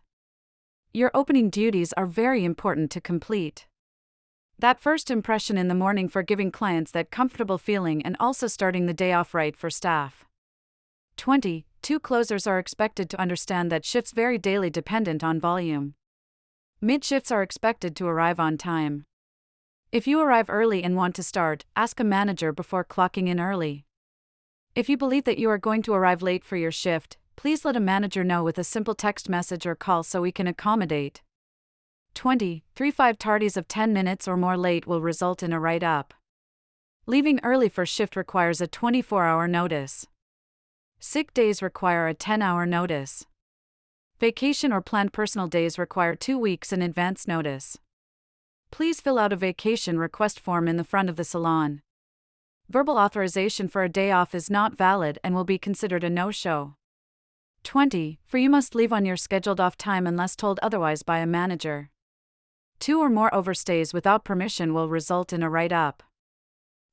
Your opening duties are very important to complete. That first impression in the morning for giving clients that comfortable feeling and also starting the day off right for staff. 20. 2 Closers are expected to understand that shifts vary daily dependent on volume. Mid-shifts are expected to arrive on time. If you arrive early and want to start, ask a manager before clocking in early. If you believe that you are going to arrive late for your shift, please let a manager know with a simple text message or call so we can accommodate. 20. 5 tardies of 10 minutes or more late will result in a write-up. Leaving early for shift requires a 24-hour notice. Sick days require a 10-hour notice. Vacation or planned personal days require 2 weeks in advance notice. Please fill out a vacation request form in the front of the salon. Verbal authorization for a day off is not valid and will be considered a no-show. 20. You must leave on your scheduled off time unless told otherwise by a manager. 2 or more overstays without permission will result in a write-up.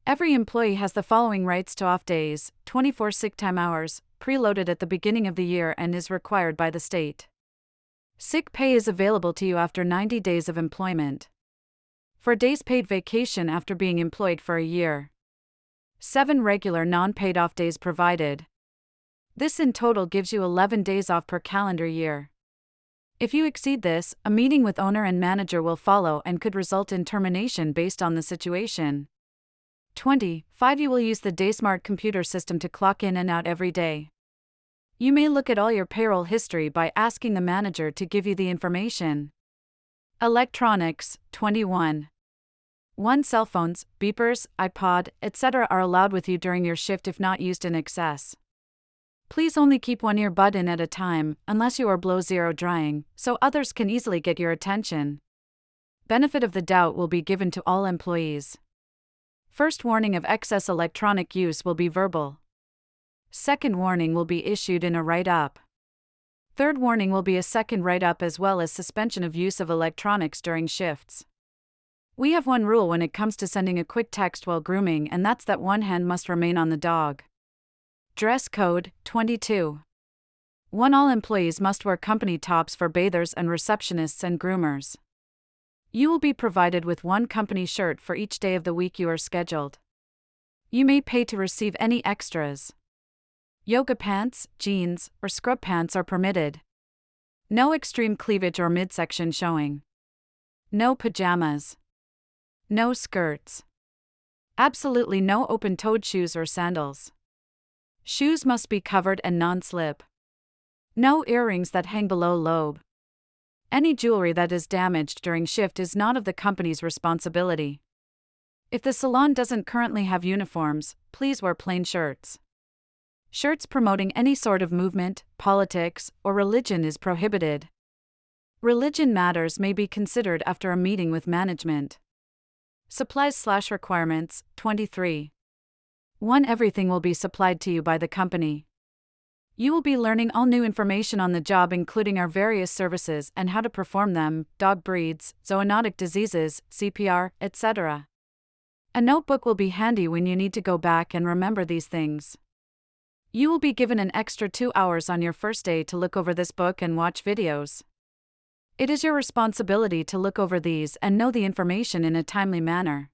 Every employee has the following rights to off days: 24 sick time hours, preloaded at the beginning of the year and is required by the state. Sick pay is available to you after 90 days of employment. For days paid vacation after being employed for a year. 7 regular non-paid off days provided. This in total gives you 11 days off per calendar year. If you exceed this, a meeting with owner and manager will follow and could result in termination based on the situation. 25. You will use the DaySmart computer system to clock in and out every day. You may look at all your payroll history by asking the manager to give you the information. Electronics, 21. 1 Cell phones, beepers, iPod, etc. are allowed with you during your shift if not used in excess. Please only keep one earbud in at a time, unless you are below zero drying, so others can easily get your attention. Benefit of the doubt will be given to all employees. First warning of excess electronic use will be verbal. Second warning will be issued in a write-up. Third warning will be a second write-up as well as suspension of use of electronics during shifts. We have one rule when it comes to sending a quick text while grooming, and that's that one hand must remain on the dog. Dress code 22. 1. All employees must wear company tops for bathers and receptionists and groomers. You will be provided with one company shirt for each day of the week you are scheduled. You may pay to receive any extras. Yoga pants, jeans, or scrub pants are permitted. No extreme cleavage or midsection showing. No pajamas. No skirts. Absolutely no open-toed shoes or sandals. Shoes must be covered and non-slip. No earrings that hang below lobe. Any jewelry that is damaged during shift is not of the company's responsibility. If the salon doesn't currently have uniforms, please wear plain shirts. Shirts promoting any sort of movement, politics, or religion is prohibited. Religion matters may be considered after a meeting with management. Supplies/requirements 23. 1. Everything will be supplied to you by the company. You will be learning all new information on the job, including our various services and how to perform them, dog breeds, zoonotic diseases, CPR, etc. A notebook will be handy when you need to go back and remember these things. You will be given an extra 2 hours on your first day to look over this book and watch videos. It is your responsibility to look over these and know the information in a timely manner.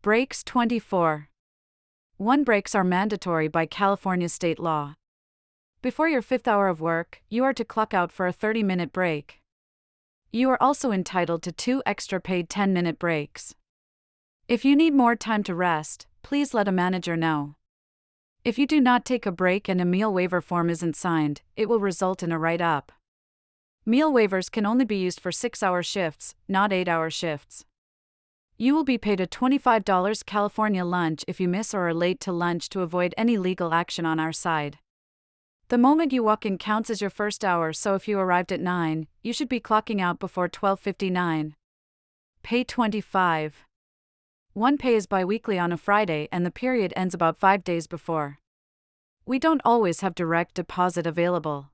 Breaks 24. 1. Breaks are mandatory by California state law. Before your 5th hour of work, you are to clock out for a 30-minute break. You are also entitled to 2 extra paid 10-minute breaks. If you need more time to rest, please let a manager know. If you do not take a break and a meal waiver form isn't signed, it will result in a write-up. Meal waivers can only be used for 6-hour shifts, not 8-hour shifts. You will be paid a $25 California lunch if you miss or are late to lunch to avoid any legal action on our side. The moment you walk in counts as your first hour, so if you arrived at 9, you should be clocking out before 12:59. Pay 25. 1. Pay is bi-weekly on a Friday and the period ends about 5 days before. We don't always have direct deposit available.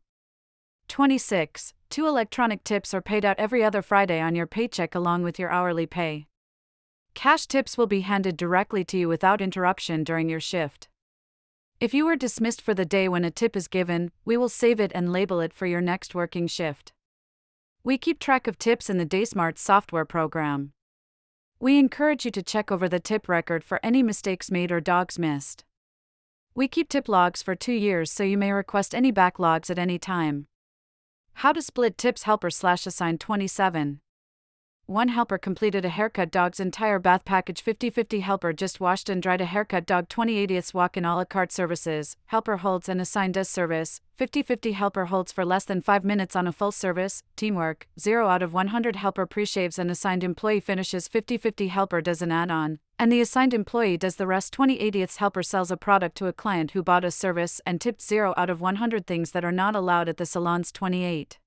26. 2. Electronic tips are paid out every other Friday on your paycheck along with your hourly pay. Cash tips will be handed directly to you without interruption during your shift. If you were dismissed for the day when a tip is given, we will save it and label it for your next working shift. We keep track of tips in the DaySmart software program. We encourage you to check over the tip record for any mistakes made or dogs missed. We keep tip logs for 2 years, so you may request any backlogs at any time. How to split tips helper/assign 27. 1. Helper completed a haircut dog's entire bath package. 50/50 helper just washed and dried a haircut dog. 20/80 walk-in a la carte services. Helper holds and assigned does service. 50/50 helper holds for less than 5 minutes on a full service. Teamwork 0 out of 100 helper pre-shaves and assigned employee finishes. 50/50 helper does an add-on, and the assigned employee does the rest. 20/80 helper sells a product to a client who bought a service and tipped 0 out of 100 things that are not allowed at the salons. 28.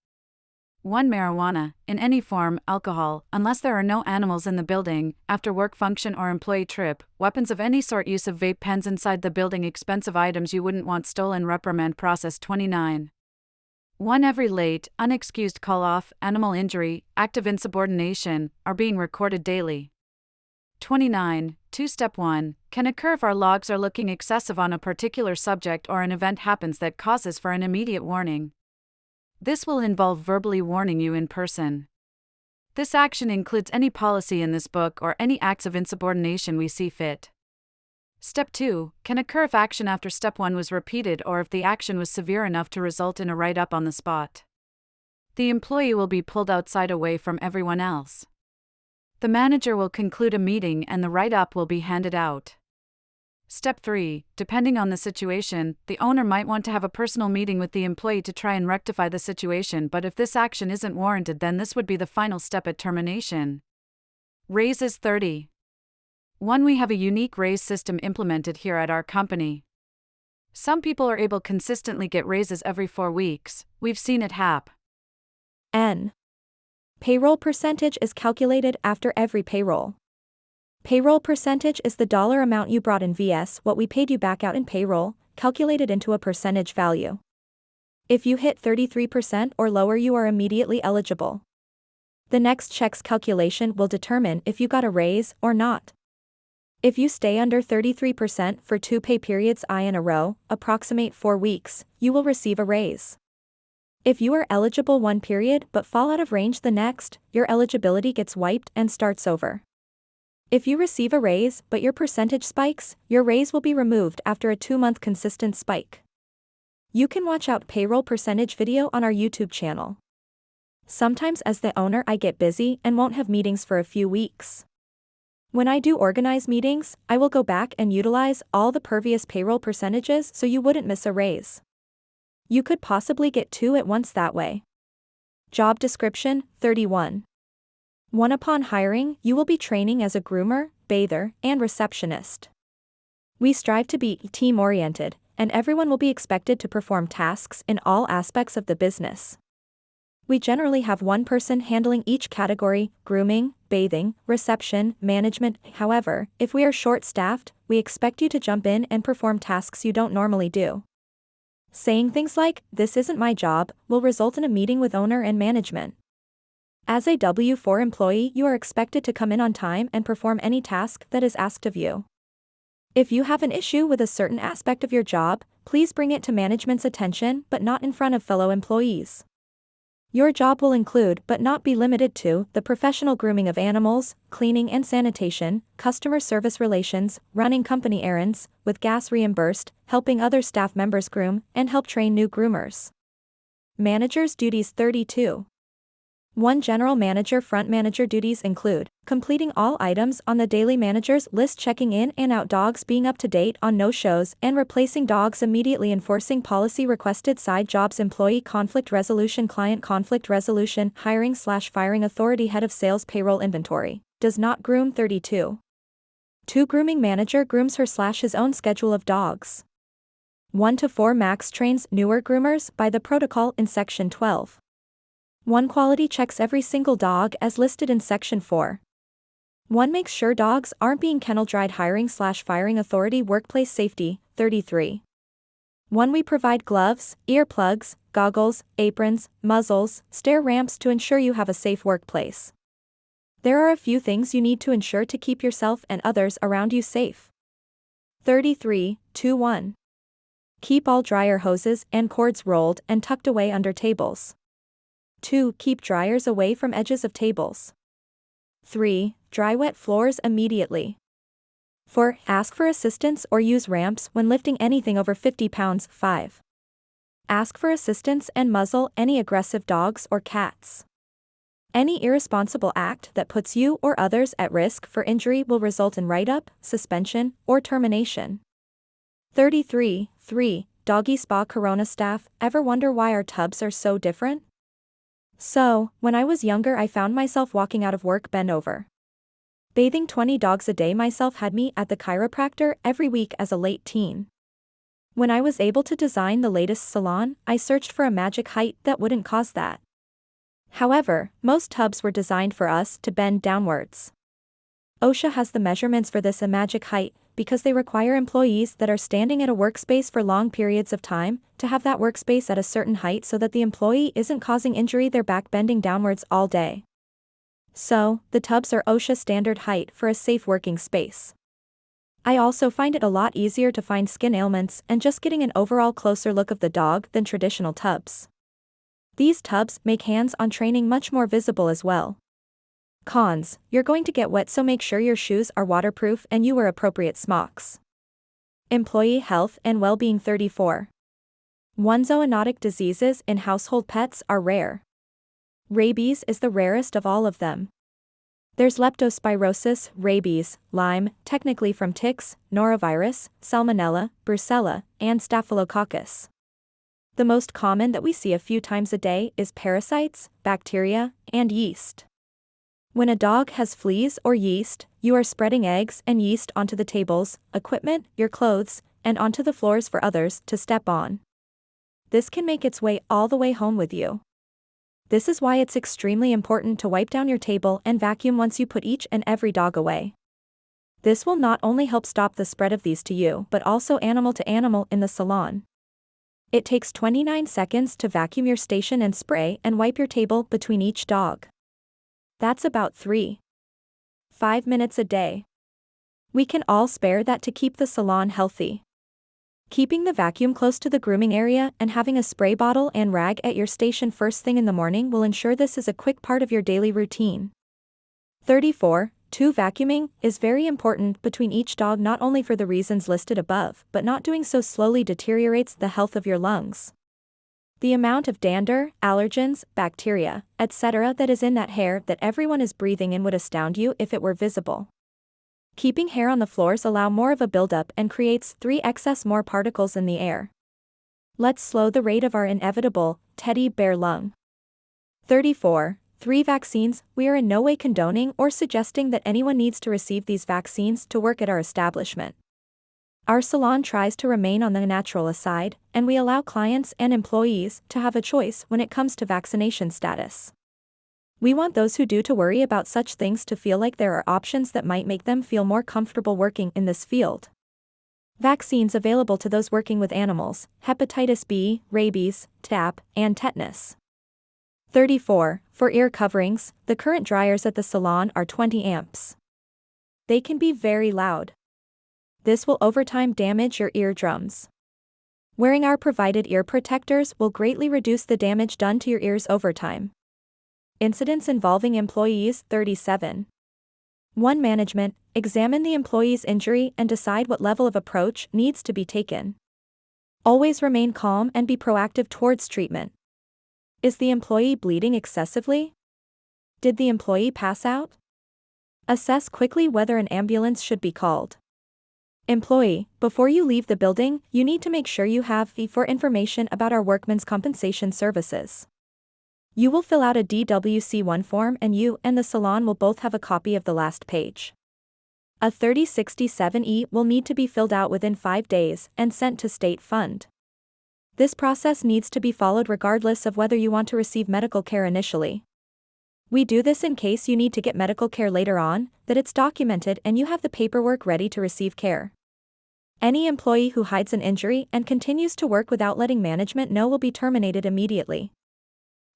1. Marijuana, in any form, alcohol, unless there are no animals in the building, after work function or employee trip, weapons of any sort, use of vape pens inside the building, expensive items you wouldn't want stolen, reprimand process. 29. 1. Every late, unexcused call-off, animal injury, act of insubordination, are being recorded daily. 29. 2. Step 1, can occur if our logs are looking excessive on a particular subject or an event happens that causes for an immediate warning. This will involve verbally warning you in person. This action includes any policy in this book or any acts of insubordination we see fit. Step 2 can occur if action after Step 1 was repeated or if the action was severe enough to result in a write-up on the spot. The employee will be pulled outside away from everyone else. The manager will conclude a meeting and the write-up will be handed out. Step 3, depending on the situation, the owner might want to have a personal meeting with the employee to try and rectify the situation, but if this action isn't warranted, then this would be the final step at termination. Raises 30. 1. We have a unique raise system implemented here at our company. Some people are able to consistently get raises every 4 weeks. We've seen it happen. N. Payroll percentage is calculated after every payroll. Payroll percentage is the dollar amount you brought in vs what we paid you back out in payroll, calculated into a percentage value. If you hit 33% or lower, you are immediately eligible. The next check's calculation will determine if you got a raise or not. If you stay under 33% for 2 pay periods in a row, approximate 4 weeks, you will receive a raise. If you are eligible one period but fall out of range the next, your eligibility gets wiped and starts over. If you receive a raise but your percentage spikes, your raise will be removed after a 2-month consistent spike. You can watch out payroll percentage video on our YouTube channel. Sometimes as the owner I get busy and won't have meetings for a few weeks. When I do organize meetings, I will go back and utilize all the previous payroll percentages so you wouldn't miss a raise. You could possibly get 2 at once that way. Job description, 31. 1. Upon hiring, you will be training as a groomer, bather, and receptionist. We strive to be team-oriented, and everyone will be expected to perform tasks in all aspects of the business. We generally have one person handling each category: grooming, bathing, reception, management. However, if we are short-staffed, we expect you to jump in and perform tasks you don't normally do. Saying things like, "This isn't my job," will result in a meeting with owner and management. As a W-4 employee, you are expected to come in on time and perform any task that is asked of you. If you have an issue with a certain aspect of your job, please bring it to management's attention, but not in front of fellow employees. Your job will include, but not be limited to, the professional grooming of animals, cleaning and sanitation, customer service relations, running company errands, with gas reimbursed, helping other staff members groom, and help train new groomers. Manager's duties, 32. 1. General manager. Front manager duties include completing all items on the daily manager's list, checking in and out dogs, being up to date on no-shows and replacing dogs immediately, enforcing policy requested side jobs, employee conflict resolution, client conflict resolution, hiring/firing authority, head of sales, payroll, inventory. Does not groom, 32. 2. Grooming manager grooms her/his own schedule of dogs. 1 to 4 max trains newer groomers by the protocol in Section 12. 1. Quality checks every single dog as listed in Section 4. 1. Makes sure dogs aren't being kennel dried, hiring/firing authority, workplace safety, 33. 1. We provide gloves, earplugs, goggles, aprons, muzzles, stair ramps to ensure you have a safe workplace. There are a few things you need to ensure to keep yourself and others around you safe. 33. 2. 1. Keep all dryer hoses and cords rolled and tucked away under tables. 2. Keep dryers away from edges of tables. 3. Dry wet floors immediately. 4. Ask for assistance or use ramps when lifting anything over 50 pounds. 5. Ask for assistance and muzzle any aggressive dogs or cats. Any irresponsible act that puts you or others at risk for injury will result in write-up, suspension, or termination. 33. 3. Doggy spa. Corona staff, ever wonder why our tubs are so different? So, when I was younger, I found myself walking out of work bent over. Bathing 20 dogs a day myself had me at the chiropractor every week as a late teen. When I was able to design the latest salon, I searched for a magic height that wouldn't cause that. However, most tubs were designed for us to bend downwards. OSHA has the measurements for this a magic height, because they require employees that are standing at a workspace for long periods of time to have that workspace at a certain height so that the employee isn't causing injury their back bending downwards all day. So, the tubs are OSHA standard height for a safe working space. I also find it a lot easier to find skin ailments and just getting an overall closer look of the dog than traditional tubs. These tubs make hands-on training much more visible as well. Cons: you're going to get wet, so make sure your shoes are waterproof and you wear appropriate smocks. Employee health and well-being, 34. 1. Zoonotic diseases in household pets are rare. Rabies is the rarest of all of them. There's leptospirosis, rabies, Lyme, technically from ticks, norovirus, salmonella, brucella, and staphylococcus. The most common that we see a few times a day is parasites, bacteria, and yeast. When a dog has fleas or yeast, you are spreading eggs and yeast onto the tables, equipment, your clothes, and onto the floors for others to step on. This can make its way all the way home with you. This is why it's extremely important to wipe down your table and vacuum once you put each and every dog away. This will not only help stop the spread of these to you but also animal to animal in the salon. It takes 29 seconds to vacuum your station and spray and wipe your table between each dog. That's about 3-5 minutes a day. We can all spare that to keep the salon healthy. Keeping the vacuum close to the grooming area and having a spray bottle and rag at your station first thing in the morning will ensure this is a quick part of your daily routine. 34. Vacuuming is very important between each dog, not only for the reasons listed above, but not doing so slowly deteriorates the health of your lungs. The amount of dander, allergens, bacteria, etc. that is in that hair that everyone is breathing in would astound you if it were visible. Keeping hair on the floors allow more of a buildup and creates 3 excess more particles in the air. Let's slow the rate of our inevitable teddy bear lung. 34. Vaccines. We are in no way condoning or suggesting that anyone needs to receive these vaccines to work at our establishment. Our salon tries to remain on the natural side, and we allow clients and employees to have a choice when it comes to vaccination status. We want those who do to worry about such things to feel like there are options that might make them feel more comfortable working in this field. Vaccines available to those working with animals: hepatitis B, rabies, TAP, and tetanus. 34. For ear coverings, the current dryers at the salon are 20 amps. They can be very loud. This will over time damage your eardrums. Wearing our provided ear protectors will greatly reduce the damage done to your ears over time. Incidents involving employees. 37. 1. Management. Examine the employee's injury and decide what level of approach needs to be taken. Always remain calm and be proactive towards treatment. Is the employee bleeding excessively? Did the employee pass out? Assess quickly whether an ambulance should be called. Employee, before you leave the building, you need to make sure you have for information about our workmen's compensation services. You will fill out a DWC-1 form and you and the salon will both have a copy of the last page. A 3067E will need to be filled out within 5 days and sent to State Fund. This process needs to be followed regardless of whether you want to receive medical care initially. We do this in case you need to get medical care later on, that it's documented and you have the paperwork ready to receive care. Any employee who hides an injury and continues to work without letting management know will be terminated immediately.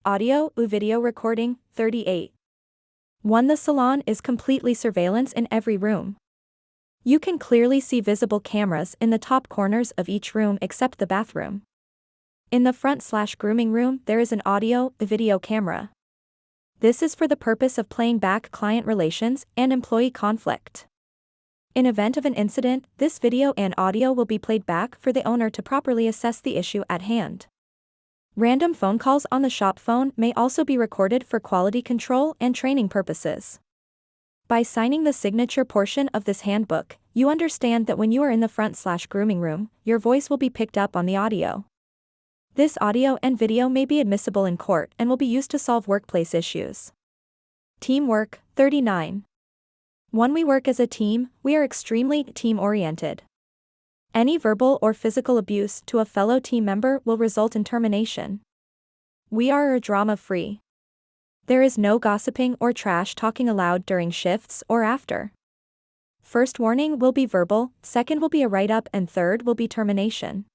Audio/video recording. 38. 1. The salon is completely surveillance in every room. You can clearly see visible cameras in the top corners of each room except the bathroom. In the front/grooming room, there is an audio/video camera. This is for the purpose of playing back client relations and employee conflict. In event of an incident, this video and audio will be played back for the owner to properly assess the issue at hand. Random phone calls on the shop phone may also be recorded for quality control and training purposes. By signing the signature portion of this handbook, you understand that when you are in the front/grooming room, your voice will be picked up on the audio. This audio and video may be admissible in court and will be used to solve workplace issues. Teamwork. 39. When we work as a team, we are extremely team-oriented. Any verbal or physical abuse to a fellow team member will result in termination. We are drama-free. There is no gossiping or trash talking allowed during shifts or after. First warning will be verbal, second will be a write-up, and third will be termination.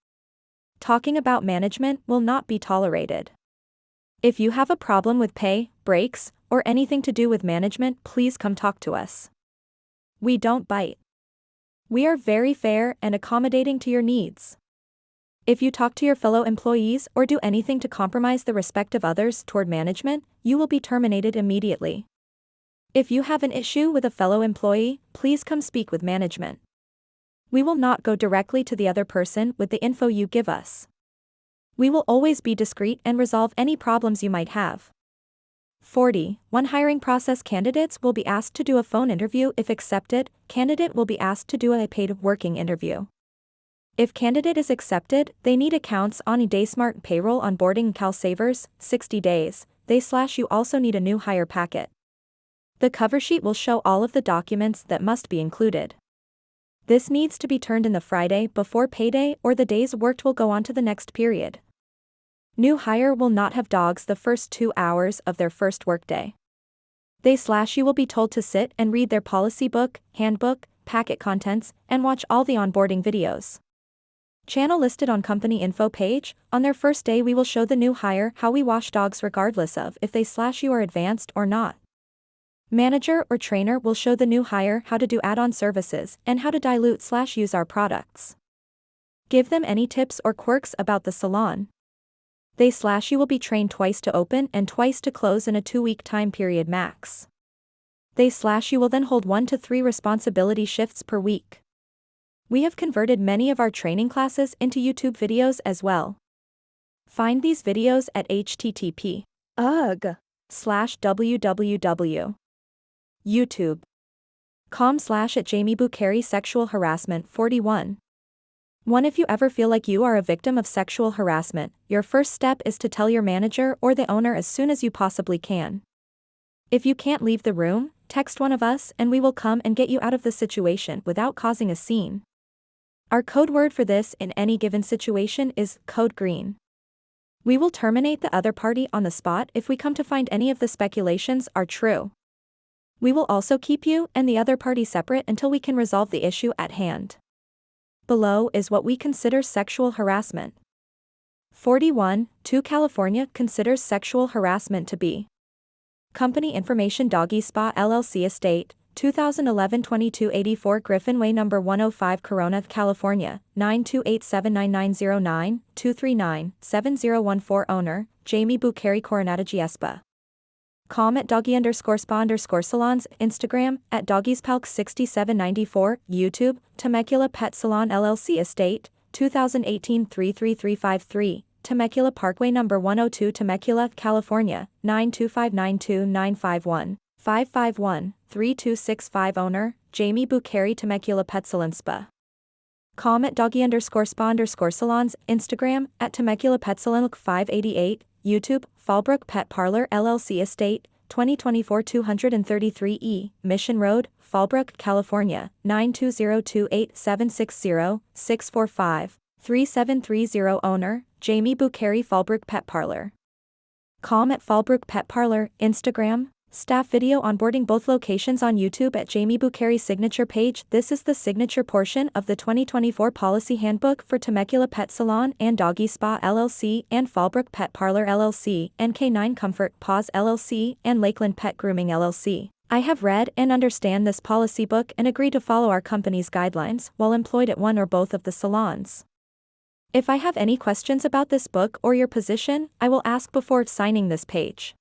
Talking about management will not be tolerated. If you have a problem with pay, breaks, or anything to do with management, please come talk to us. We don't bite. We are very fair and accommodating to your needs. If you talk to your fellow employees or do anything to compromise the respect of others toward management, you will be terminated immediately. If you have an issue with a fellow employee, please come speak with management. We will not go directly to the other person with the info you give us. We will always be discreet and resolve any problems you might have. 40. When hiring process, candidates will be asked to do a phone interview. If accepted, candidate will be asked to do a paid working interview. If candidate is accepted, they need accounts on eDaysmart payroll onboarding CalSavers, 60 days. You also need a new hire packet. The cover sheet will show all of the documents that must be included. This needs to be turned in the Friday before payday or the days worked will go on to the next period. New hire will not have dogs the first 2 hours of their first workday. You will be told to sit and read their policy book, handbook, packet contents, and watch all the onboarding videos. Channel listed on company info page. On their first day we will show the new hire how we wash dogs regardless of if they/you are advanced or not. Manager or trainer will show the new hire how to do add-on services and how to dilute/use our products. Give them any tips or quirks about the salon. They/you will be trained twice to open and twice to close in a 2-week time period max. They/you will then hold 1 to 3 responsibility shifts per week. We have converted many of our training classes into YouTube videos as well. Find these videos at http://www.youtube.com/@Jamie Bukhari Sexual Harassment 41. If you ever feel like you are a victim of sexual harassment, your first step is to tell your manager or the owner as soon as you possibly can. If you can't leave the room, text one of us and we will come and get you out of the situation without causing a scene. Our code word for this in any given situation is code green. We will terminate the other party on the spot if we come to find any of the speculations are true. We will also keep you and the other party separate until we can resolve the issue at hand. Below is what we consider sexual harassment. 41. California considers sexual harassment to be company information Doggy Spa LLC Estate, 2011-2284 Griffin Way No. 105 Corona, California, 928799092397014 Owner, Jamie Bukhari Coronado Giespa. Com at doggy_spa_salons, Instagram, at doggiespalk6794, YouTube, Temecula Pet Salon LLC Estate, 2018-33353, Temecula Parkway No. 102 Temecula, California, 925929515. 551-3265 Owner, Jamie Bukhari Temecula Pet Salon Spa. Com at doggy_spa_salons, Instagram, at Temecula Pet Salon 588, YouTube, Fallbrook Pet Parlor LLC Estate, 2024 233E, Mission Road, Fallbrook, California, 92028760645-3730 Owner, Jamie Bukhari Fallbrook Pet Parlor. Com at Fallbrook Pet Parlor, Instagram, staff video onboarding both locations on YouTube at Jamie Bukhari signature page. This is the signature portion of the 2024 policy handbook for Temecula Pet Salon and Doggy Spa LLC and Fallbrook Pet Parlor LLC and K9 Comfort Paws LLC and Lakeland Pet Grooming LLC. I have read and understand this policy book and agree to follow our company's guidelines while employed at one or both of the salons. If I have any questions about this book or your position, I will ask before signing this page.